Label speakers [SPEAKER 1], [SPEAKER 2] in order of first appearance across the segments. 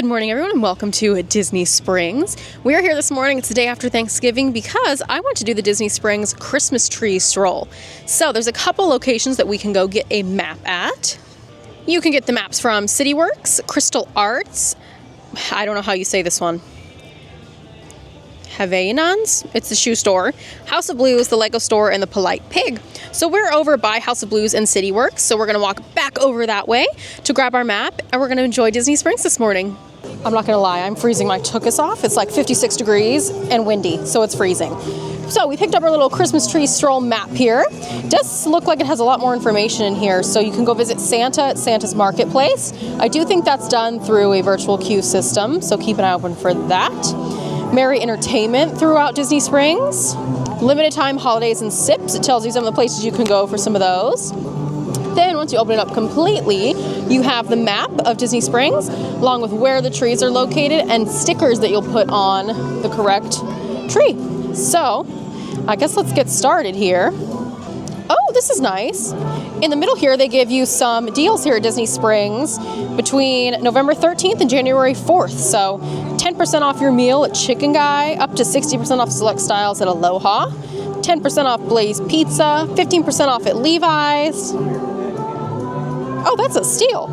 [SPEAKER 1] Good morning, everyone, and welcome to Disney Springs. We are here this morning. It's the day after Thanksgiving because I want to do the Disney Springs Christmas Tree Stroll. So there's a couple locations that we can go get a map at. You can get the maps from CityWorks, Crystal Arts, I don't know how you say this one, Havaianans, it's the shoe store, House of Blues, the Lego store, and the Polite Pig. So we're over by House of Blues and CityWorks, so we're going to walk back over that way to grab our map, and we're going to enjoy Disney Springs this morning. I'm not going to lie, I'm freezing my tuchus off. It's like 56 degrees and windy, so it's freezing. So we picked up our little Christmas Tree Stroll map here. It does look like it has a lot more information in here, so you can go visit Santa at Santa's Marketplace. I do think that's done through a virtual queue system, so keep an eye open for that. Merry entertainment throughout Disney Springs. Limited time holidays and sips. It tells you some of the places you can go for some of those. Then once you open it up completely, you have the map of Disney Springs, along with where the trees are located and stickers that you'll put on the correct tree. So, I guess let's get started here. Oh, this is nice. In the middle here, they give you some deals here at Disney Springs between November 13th and January 4th. So 10% off your meal at Chicken Guy, up to 60% off select styles at Aloha, 10% off Blaze Pizza, 15% off at Levi's. Oh, that's a steal.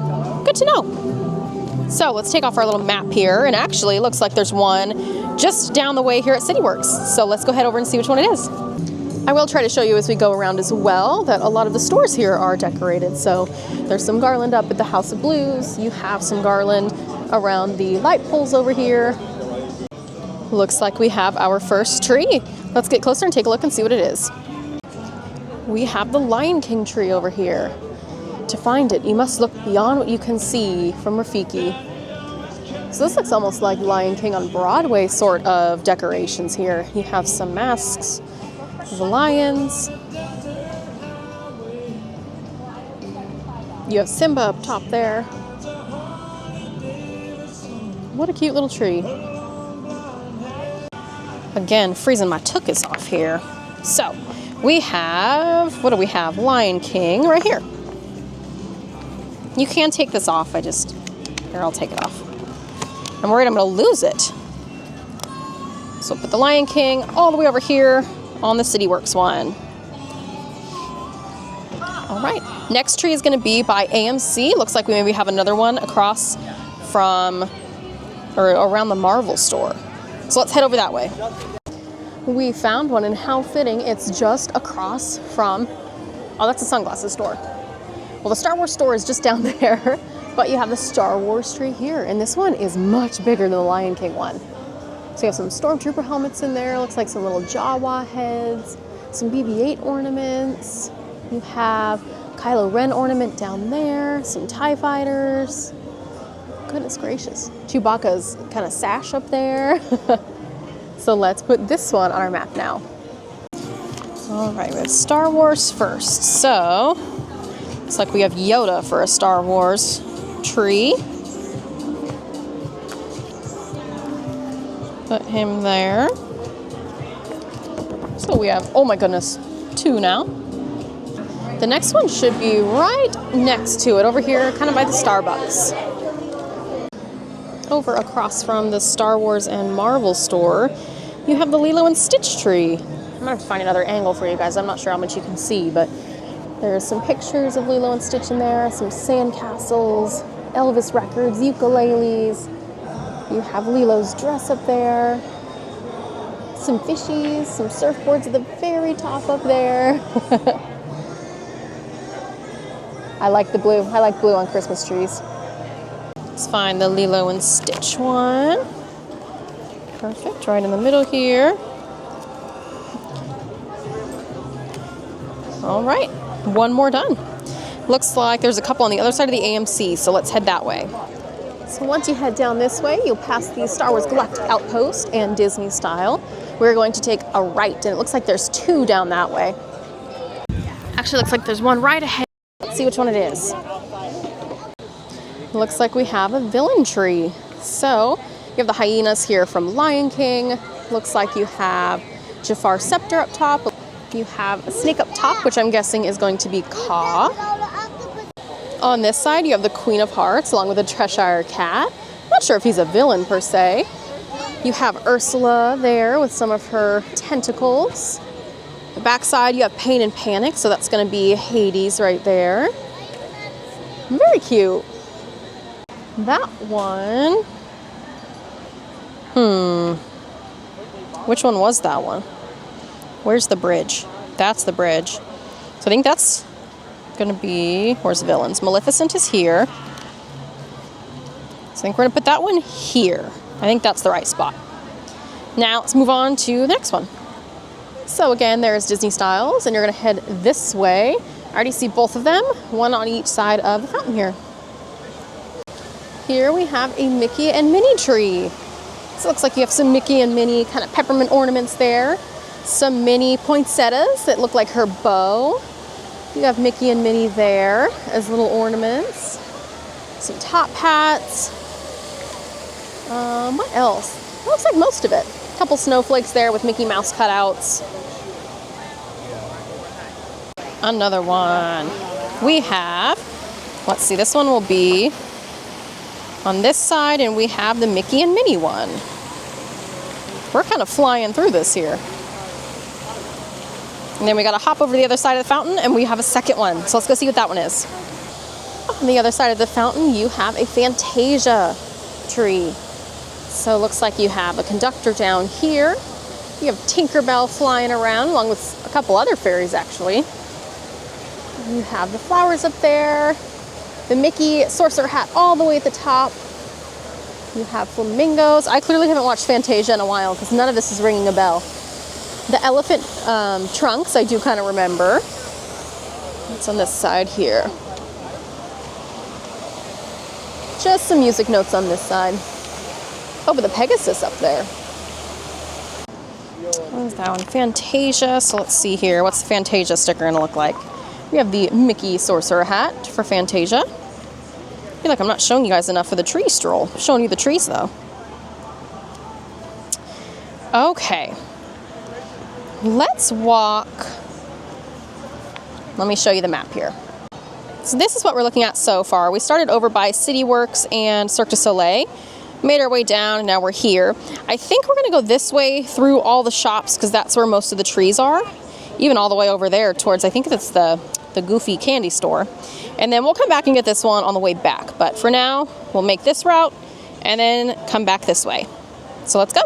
[SPEAKER 1] Good to know. So let's take off our little map here. And actually, it looks like there's one just down the way here at CityWorks. So let's go head over and see which one it is. I will try to show you as we go around as well that a lot of the stores here are decorated. So there's some garland up at the House of Blues. You have some garland around the light poles over here. Looks like we have our first tree. Let's get closer and take a look and see what it is. We have the Lion King tree over here. To find it, you must look beyond what you can see from Rafiki. So this looks almost like Lion King on Broadway sort of decorations here. You have some masks, the lions. You have Simba up top there. What a cute little tree. Again, freezing my tuchus off here. So, we have, what do we have? Lion King right here. You can take this off. Here, I'll take it off. I'm worried I'm going to lose it. So put the Lion King all the way over here on the CityWorks one. All right, next tree is going to be by AMC. Looks like we maybe have another one across from, or around the Marvel store. So let's head over that way. We found one, and how fitting, it's just across from, oh, that's a sunglasses store. Well, the Star Wars store is just down there, but you have the Star Wars tree here, and this one is much bigger than the Lion King one. So you have some Stormtrooper helmets in there, looks like some little Jawa heads, some BB-8 ornaments. You have Kylo Ren ornament down there, some TIE fighters. Goodness gracious. Chewbacca's kind of sash up there. So let's put this one on our map now. All right, we have Star Wars first. So, looks like we have Yoda for a Star Wars tree. Put him there. So we have, oh my goodness, 2 now. The next one should be right next to it, over here, kind of by the Starbucks. Over across from the Star Wars and Marvel store, you have the Lilo and Stitch tree. I'm gonna have to find another angle for you guys. I'm not sure how much you can see, but there's some pictures of Lilo and Stitch in there, some sandcastles, Elvis records, ukuleles. You have Lilo's dress up there, some fishies, some surfboards at the very top up there. I like the blue. I like blue on Christmas trees. Let's find the Lilo and Stitch one. Perfect, right in the middle here. All right, one more done. Looks like there's a couple on the other side of the AMC, so let's head that way. So once you head down this way, you'll pass the Star Wars Galactic Outpost and Disney Style. We're going to take a right, and it looks like there's 2 down that way. Actually, looks like there's one right ahead. Let's see which one it is. Looks like we have a villain tree. So you have the hyenas here from Lion King. Looks like you have Jafar's scepter up top. You have a snake up top, which I'm guessing is going to be Ka. On this side, you have the Queen of Hearts, along with a Cheshire Cat. not sure if he's a villain per se. You have Ursula there with some of her tentacles. The backside, you have Pain and Panic, so that's going to be Hades right there. Very cute. That one. Which one was that one? Where's the bridge? That's the bridge. So I think that's going to be, where's the villains? Maleficent is here. So I think we're going to put that one here. I think that's the right spot. Now let's move on to the next one. So again, there's Disney Styles, and you're going to head this way. I already see both of them, one on each side of the fountain here. Here we have a Mickey and Minnie tree. So it looks like you have some Mickey and Minnie kind of peppermint ornaments there. Some Minnie poinsettias that look like her bow. You have Mickey and Minnie there as little ornaments. Some top hats. What else? It looks like most of it. A couple snowflakes there with Mickey Mouse cutouts. Another one. We have, let's see, this one will be on this side, and we have the Mickey and Minnie one. We're kind of flying through this here. And then we got to hop over to the other side of the fountain, and we have a second one. So let's go see what that one is. On the other side of the fountain, you have a Fantasia tree. So it looks like you have a conductor down here. You have Tinkerbell flying around, along with a couple other fairies, actually. You have the flowers up there. The Mickey sorcerer hat all the way at the top. You have flamingos. I clearly haven't watched Fantasia in a while because none of this is ringing a bell. The elephant trunks, I do kind of remember. It's on this side here. Just some music notes on this side. Oh, but the Pegasus up there. What is that one? Fantasia. So let's see here. What's the Fantasia sticker going to look like? We have the Mickey sorcerer hat for Fantasia. I feel like I'm not showing you guys enough for the tree stroll. I'm showing you the trees, though. Okay. Let's walk. Let me show you the map here. So this is what we're looking at so far. We started over by CityWorks and Cirque du Soleil. Made our way down, and now we're here. I think we're going to go this way through all the shops because that's where most of the trees are. Even all the way over there towards, I think that's the Goofy candy store. And then we'll come back and get this one on the way back. But for now, we'll make this route and then come back this way. So let's go.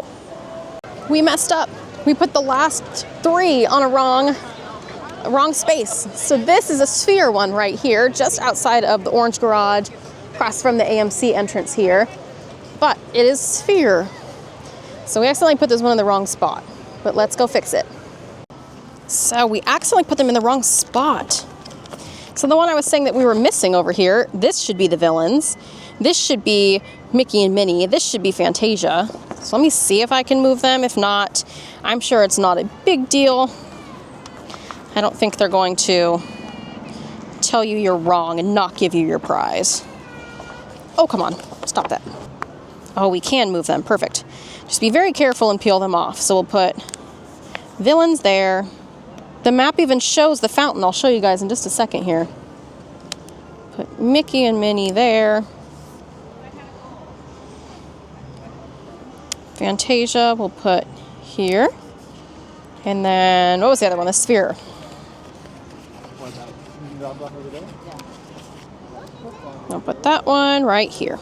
[SPEAKER 1] We messed up. We put the last three on a wrong space. So this is a sphere one right here, just outside of the Orange Garage, across from the AMC entrance here. But it is sphere. So we accidentally put this one in the wrong spot. But let's go fix it. So we accidentally put them in the wrong spot. So the one I was saying that we were missing over here, this should be the villains. This should be Mickey and Minnie. This should be Fantasia. So let me see if I can move them. If not, I'm sure it's not a big deal. I don't think they're going to tell you you're wrong and not give you your prize. Oh, come on. Stop that. Oh, we can move them. Perfect. Just be very careful and peel them off. So we'll put villains there. The map even shows the fountain. I'll show you guys in just a second here. Put Mickey and Minnie there. Fantasia we'll put here. And then, what was the other one? The sphere. I'll put that one right here.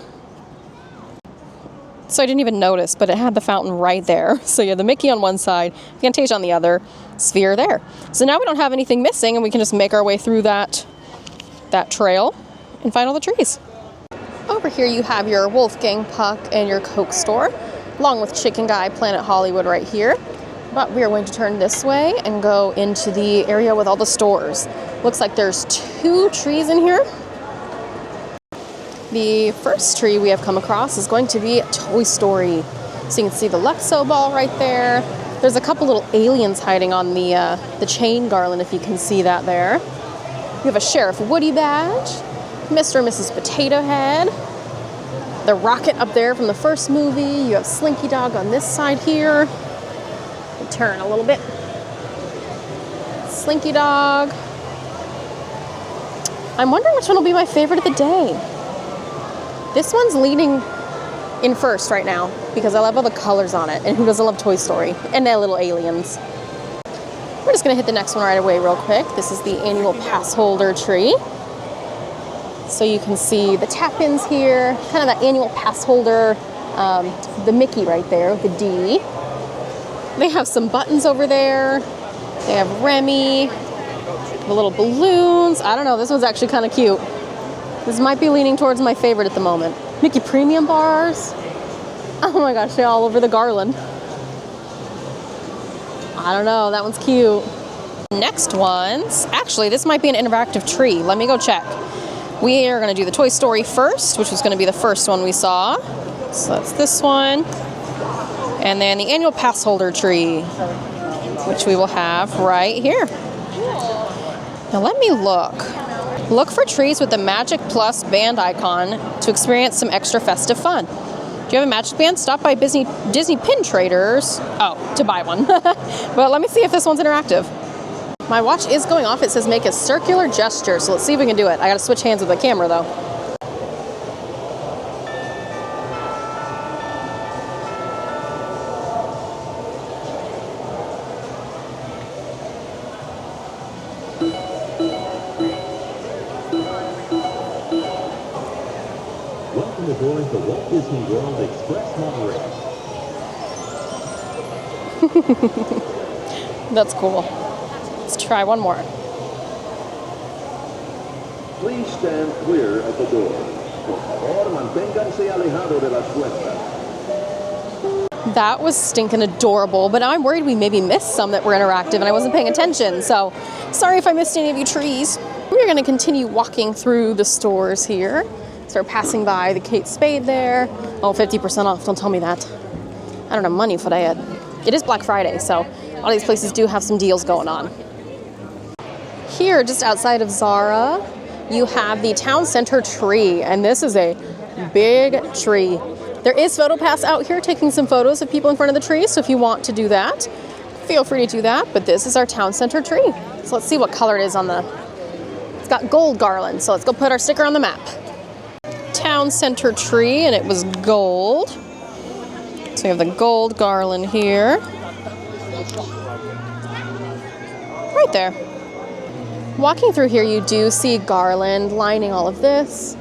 [SPEAKER 1] So I didn't even notice, but it had the fountain right there. So you have the Mickey on one side, Fantasia on the other, sphere there. So now we don't have anything missing, and we can just make our way through that trail and find all the trees. Over here you have your Wolfgang Puck and your Coke store, along with Chicken Guy, Planet Hollywood right here. But we are going to turn this way and go into the area with all the stores. Looks like there's 2 trees in here. The first tree we have come across is going to be Toy Story. So you can see the Luxo ball right there. There's a couple little aliens hiding on the chain garland, if you can see that there. You have a Sheriff Woody badge, Mr. and Mrs. Potato Head, the rocket up there from the first movie. You have Slinky Dog on this side here. We'll turn a little bit. Slinky Dog. I'm wondering which one will be my favorite of the day. This one's leaning in first right now because I love all the colors on it. And who doesn't love Toy Story? And their little aliens. We're just gonna hit the next one right away real quick. This is the annual pass holder tree. So you can see the tap-ins here, kind of that annual pass holder, the Mickey right there with the D. They have some buttons over there. They have Remy, the little balloons. I don't know, this one's actually kind of cute. This might be leaning towards my favorite at the moment. Mickey Premium bars. Oh my gosh, they're all over the garland. I don't know, that one's cute. Next ones, actually this might be an interactive tree. Let me go check. We are gonna do the Toy Story first, which was gonna be the first one we saw. So that's this one. And then the annual pass holder tree, which we will have right here. Now let me look. Look for trees with the Magic Plus band icon to experience some extra festive fun. Do you have a Magic Band? Stop by Disney Pin Traders. Oh, to buy one. But let me see if this one's interactive. My watch is going off. It says make a circular gesture. So let's see if we can do it. I gotta switch hands with the camera though.
[SPEAKER 2] Welcome aboard the Walt Disney World Express monorail.
[SPEAKER 1] That's cool. Let's try one more.
[SPEAKER 2] Please stand clear at the door. Por favor, manténganse alejado de las puertas.
[SPEAKER 1] That was stinking adorable, but I'm worried we maybe missed some that were interactive and I wasn't paying attention. So sorry if I missed any of you trees. We're going to continue walking through the stores here. Start passing by the Kate Spade there. Oh, 50% off. Don't tell me that. I don't have money for that. It is Black Friday, so a lot of these places do have some deals going on. Here, just outside of Zara, you have the Town Center tree, and this is a big tree. There is PhotoPass out here taking some photos of people in front of the tree, so if you want to do that, feel free to do that, but this is our Town Center tree. So let's see what color it is on the... It's got gold garland, so let's go put our sticker on the map. Town Center tree, and it was gold. So we have the gold garland here. Right there. Walking through here, you do see garland lining all of this.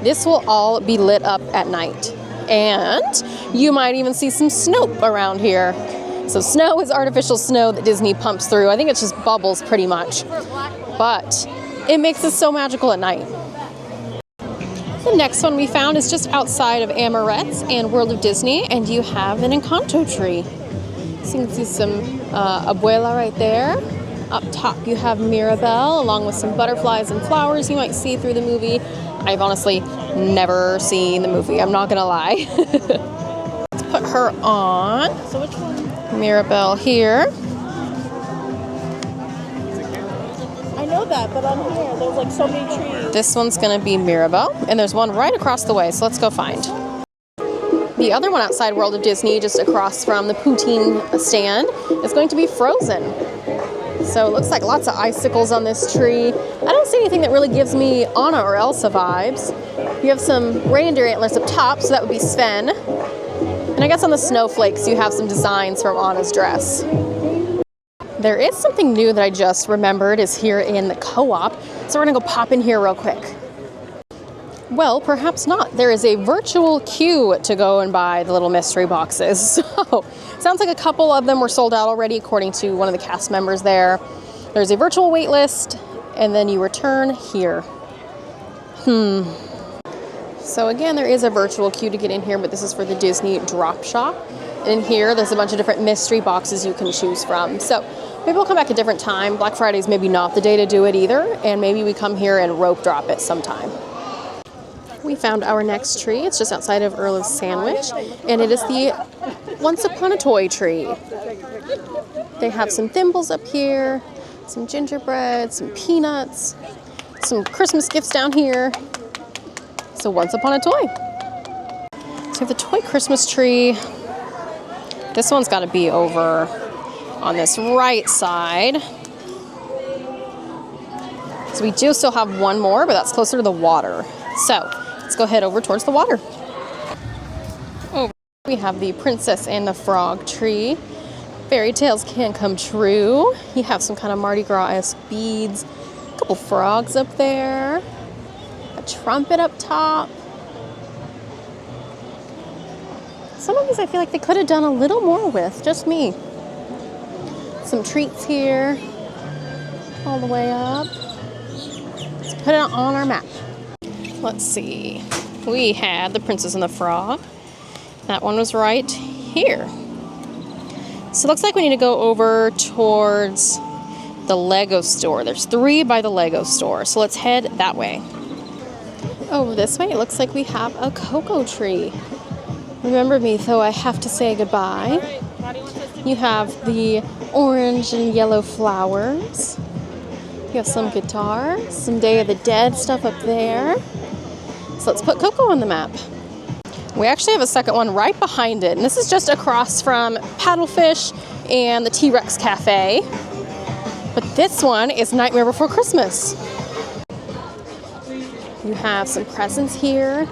[SPEAKER 1] This will all be lit up at night. And you might even see some snow around here. So snow is artificial snow that Disney pumps through. I think it's just bubbles pretty much. But it makes it so magical at night. The next one we found is just outside of Amorette's and World of Disney, and you have an Encanto tree. So you can see some Abuela right there. Up top you have Mirabelle, along with some butterflies and flowers you might see through the movie. I've honestly never seen the movie, I'm not gonna lie. Let's put her on.
[SPEAKER 3] So which one?
[SPEAKER 1] Mirabelle here.
[SPEAKER 3] I know that, but on here, there's like so many trees.
[SPEAKER 1] This one's gonna be Mirabelle, and there's one right across the way, so let's go find. The other one outside World of Disney, just across from the poutine stand, is going to be Frozen. So it looks like lots of icicles on this tree. I don't see anything that really gives me Anna or Elsa vibes. You have some reindeer antlers up top, so that would be Sven. And I guess on the snowflakes, you have some designs from Anna's dress. There is something new that I just remembered is here in the co-op, so we're gonna go pop in here real quick. Well, perhaps not. There is a virtual queue to go and buy the little mystery boxes. So, sounds like a couple of them were sold out already, according to one of the cast members there. There's a virtual wait list, and then you return here. So again, there is a virtual queue to get in here, but this is for the Disney Drop Shop. And in here, there's a bunch of different mystery boxes you can choose from. So maybe we'll come back a different time. Black Friday is maybe not the day to do it either, and maybe we come here and rope drop it sometime. We found our next tree. It's just outside of Earl of Sandwich, and it is the Once Upon a Toy tree. They have some thimbles up here, some gingerbread, some peanuts, some Christmas gifts down here. So Once Upon a Toy. So we have the toy Christmas tree. This one's got to be over on this right side. So we do still have one more, but that's closer to the water. So let's go head over towards the water. We have the Princess and the Frog tree. Fairy tales can come true. You have some kind of Mardi Gras-esque beads. A couple frogs up there. A trumpet up top. Some of these I feel like they could have done a little more with, just me. Some treats here. All the way up. Let's put it on our map. Let's see. We had the Princess and the Frog. That one was right here. So it looks like we need to go over towards the Lego store. There's 3 by the Lego store. So let's head that way. Over this way, it looks like we have a cocoa tree. Remember me, though I have to say goodbye. You have the orange and yellow flowers. You have some guitars, some Day of the Dead stuff up there. So let's put Coco on the map. We actually have a second one right behind it, and this is just across from Paddlefish and the T-Rex Cafe. But this one is Nightmare Before Christmas. You have some presents here.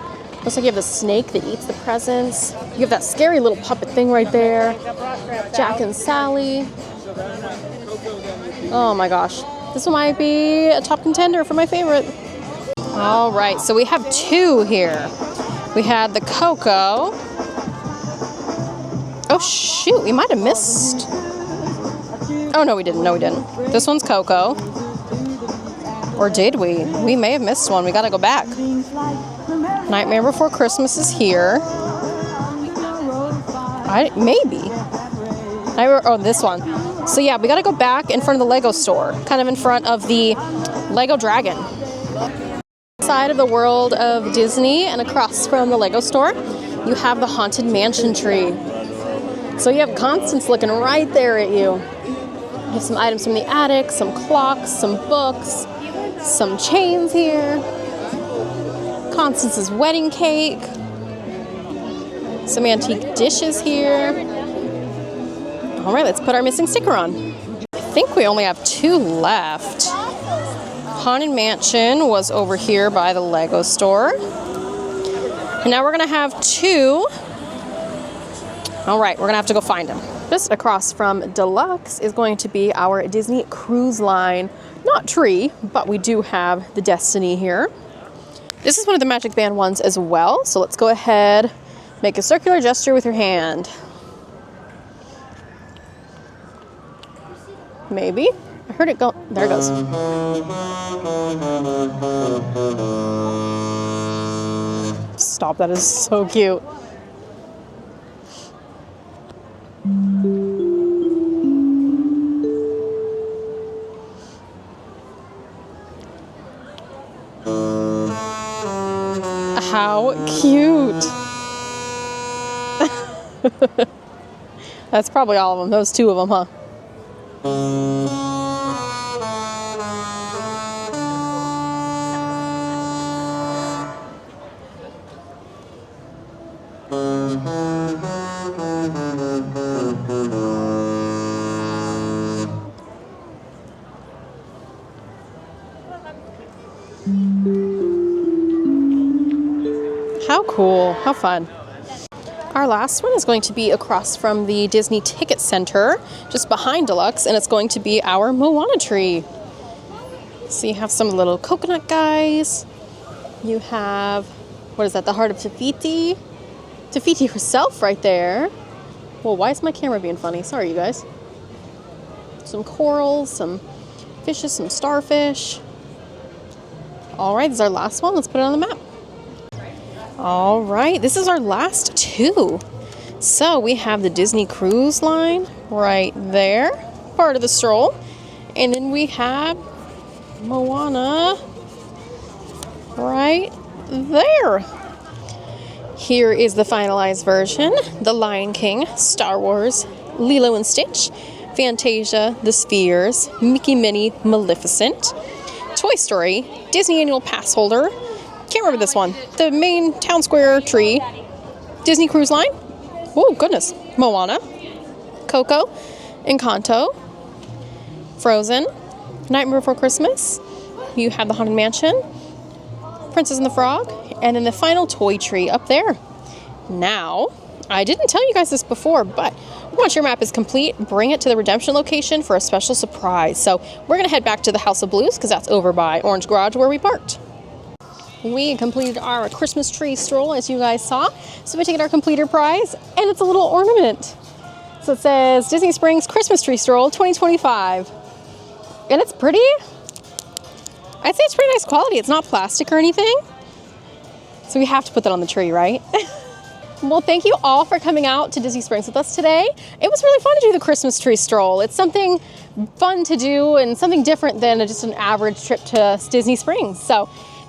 [SPEAKER 1] Looks like you have the snake that eats the presents. You have that scary little puppet thing right there. Jack and Sally. Oh my gosh. This one might be a top contender for my favorite. All right, so we have 2 here. We had the Coco. Oh shoot, we might have missed. Oh no, we didn't. No, we didn't. This one's Coco. Or did we? We may have missed one. We gotta go back. Nightmare Before Christmas is here. Maybe. Oh, this one. So yeah, we gotta go back in front of the Lego store. Kind of in front of the Lego Dragon. Side of the world of Disney and across from the Lego store, you have the Haunted Mansion tree. So you have Constance looking right there at you. You have some items from the attic, some clocks, some books, some chains here. Constance's wedding cake. Some antique dishes here. All right, let's put our missing sticker on. I think we only have 2 left. Haunted Mansion was over here by the Lego store. And now we're gonna have 2. All right, we're gonna have to go find them. Just across from Deluxe is going to be our Disney Cruise Line. Not tree, but we do have the Destiny here. This is one of the Magic Band ones as well. So let's go ahead, make a circular gesture with your hand. Maybe. I heard it go. There it goes. Stop, that is so cute. How cute. That's probably all of them, those 2 of them, huh? How cool, how fun. Our last one is going to be across from the Disney Ticket Center, just behind Deluxe, and it's going to be our Moana tree. So you have some little coconut guys. You have, what is that, the heart of Tafiti? Tafiti herself right there. Well, why is my camera being funny? Sorry, you guys. Some corals, some fishes, some starfish. All right, this is our last one. Let's put it on the map. All right, this is our last 2. So we have the Disney Cruise Line right there, part of the stroll. And then we have Moana right there. Here is the finalized version. The Lion King, Star Wars, Lilo and Stitch, Fantasia, The Spheres, Mickey, Minnie, Maleficent, Toy Story, Disney Annual Pass holder. Can't remember this one. The main town square tree, Disney Cruise Line. Oh, goodness. Moana, Coco, Encanto, Frozen, Nightmare Before Christmas. You have the Haunted Mansion, Princess and the Frog, and then the final toy tree up there. Now, I didn't tell you guys this before, but once your map is complete, bring it to the redemption location for a special surprise. So we're going to head back to the House of Blues because that's over by Orange Garage where we parked. We completed our Christmas tree stroll, as you guys saw. So we taken our completer prize, and it's a little ornament. So it says Disney Springs Christmas Tree Stroll 2025. And it's pretty. I'd say it's pretty nice quality. It's not plastic or anything. So we have to put that on the tree, right? Well, thank you all for coming out to Disney Springs with us today. It was really fun to do the Christmas tree stroll. It's something fun to do and something different than just an average trip to Disney Springs. So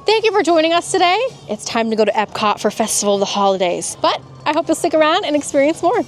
[SPEAKER 1] thank you for joining us today. It's time to go to Epcot for Festival of the Holidays. But I hope you'll stick around and experience more.